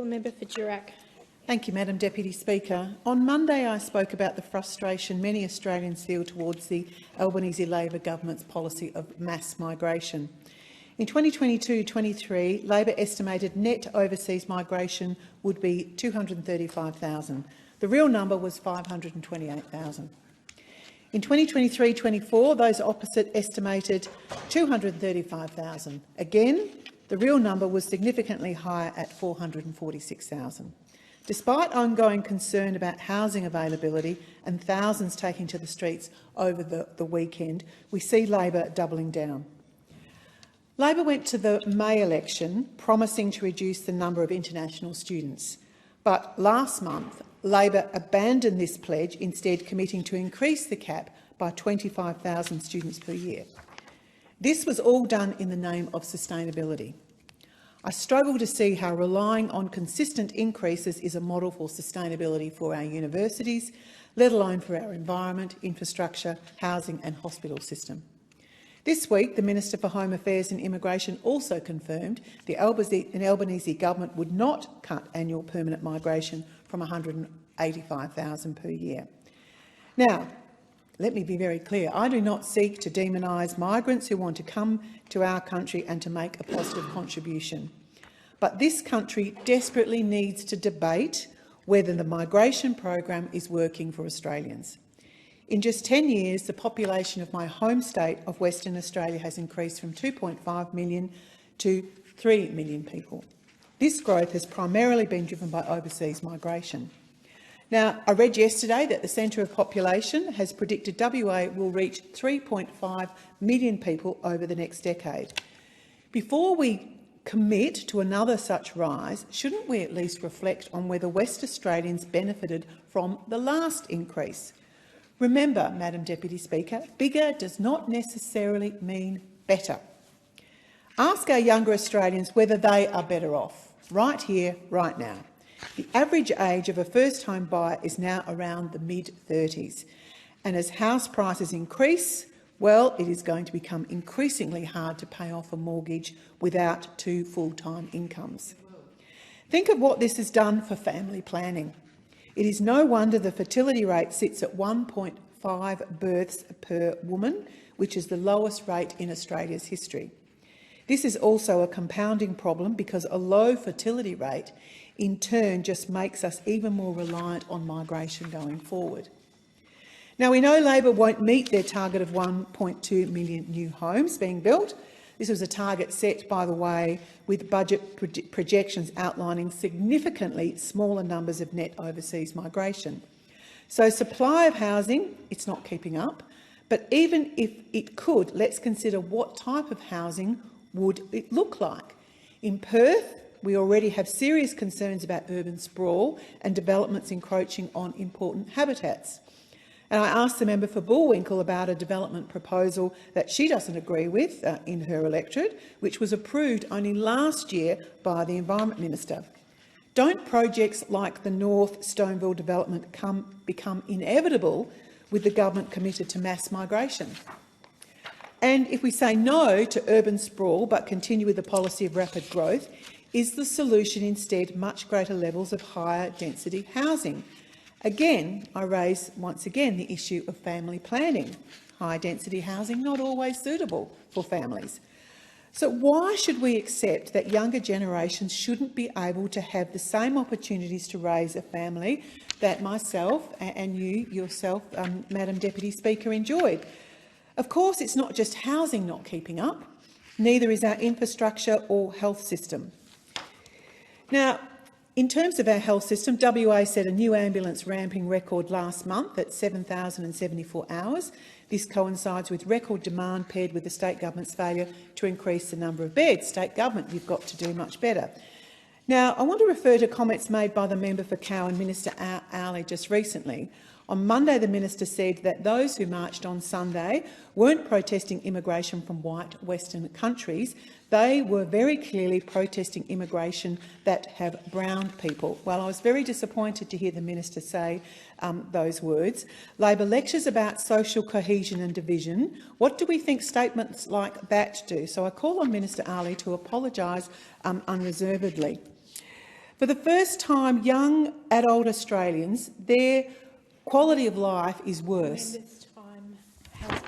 call the member for Durack. Thank you, Madam Deputy Speaker. On Monday, I spoke about the frustration many Australians feel towards the Albanese Labor government's policy of mass migration. In 2022-23, Labor estimated net overseas migration would be 235,000. The real number was 528,000. In 2023-24, those opposite estimated 235,000. Again, the real number was significantly higher at 446,000. Despite ongoing concern about housing availability and thousands taking to the streets over the weekend, we see Labor doubling down. Labor went to the May election promising to reduce the number of international students, but last month Labor abandoned this pledge, instead committing to increase the cap by 25,000 students per year. This was all done in the name of sustainability. I struggle to see how relying on consistent increases is a model for sustainability for our universities, let alone for our environment, infrastructure, housing and hospital system. This week, the Minister for Home Affairs and Immigration also confirmed the Albanese government would not cut annual permanent migration from 185,000 per year. Now, let me be very clear. I do not seek to demonise migrants who want to come to our country and to make a positive contribution. But this country desperately needs to debate whether the migration program is working for Australians. In just 10 years, the population of my home state of Western Australia has increased from 2.5 million to 3 million people. This growth has primarily been driven by overseas migration. Now, I read yesterday that the Centre of Population has predicted WA will reach 3.5 million people over the next decade. Before we commit to another such rise, shouldn't we at least reflect on whether West Australians benefited from the last increase? Remember, Madam Deputy Speaker, bigger does not necessarily mean better. Ask our younger Australians whether they are better off, right here, right now. The average age of a first-home buyer is now around the mid-30s, and as house prices increase, well, it is going to become increasingly hard to pay off a mortgage without two full-time incomes. Think of what this has done for family planning. It is no wonder the fertility rate sits at 1.5 births per woman, which is the lowest rate in Australia's history. This is also a compounding problem because a low fertility rate in turn just makes us even more reliant on migration going forward. Now, we know Labor won't meet their target of 1.2 million new homes being built. This was a target set, by the way, with budget projections outlining significantly smaller numbers of net overseas migration. So supply of housing, it's not keeping up, but even if it could, let's consider what type of housing would it look like. In Perth, we already have serious concerns about urban sprawl and developments encroaching on important habitats. And I asked the member for Bullwinkle about a development proposal that she doesn't agree with in her electorate, which was approved only last year by the Environment Minister. Don't projects like the North Stoneville development become inevitable with the government committed to mass migration? And if we say no to urban sprawl but continue with the policy of rapid growth, is the solution instead much greater levels of higher density housing? Again, I raise once again the issue of family planning. High density housing not always suitable for families. So why should we accept that younger generations shouldn't be able to have the same opportunities to raise a family that myself and you yourself, Madam Deputy Speaker, enjoyed? Of course, it's not just housing not keeping up, neither is our infrastructure or health system. Now, in terms of our health system, WA set a new ambulance ramping record last month at 7,074 hours. This coincides with record demand paired with the state government's failure to increase the number of beds. State government, you've got to do much better. Now, I want to refer to comments made by the member for Cowan, Minister Owley, just recently. On Monday, the minister said that those who marched on Sunday weren't protesting immigration from white Western countries. They were very clearly protesting immigration that have brown people. Well, I was very disappointed to hear the minister say those words. Labor lectures about social cohesion and division. What do we think statements like that do? So I call on Minister Ali to apologise unreservedly. For the first time, young adult Australians, their quality of life is worse. Members' time has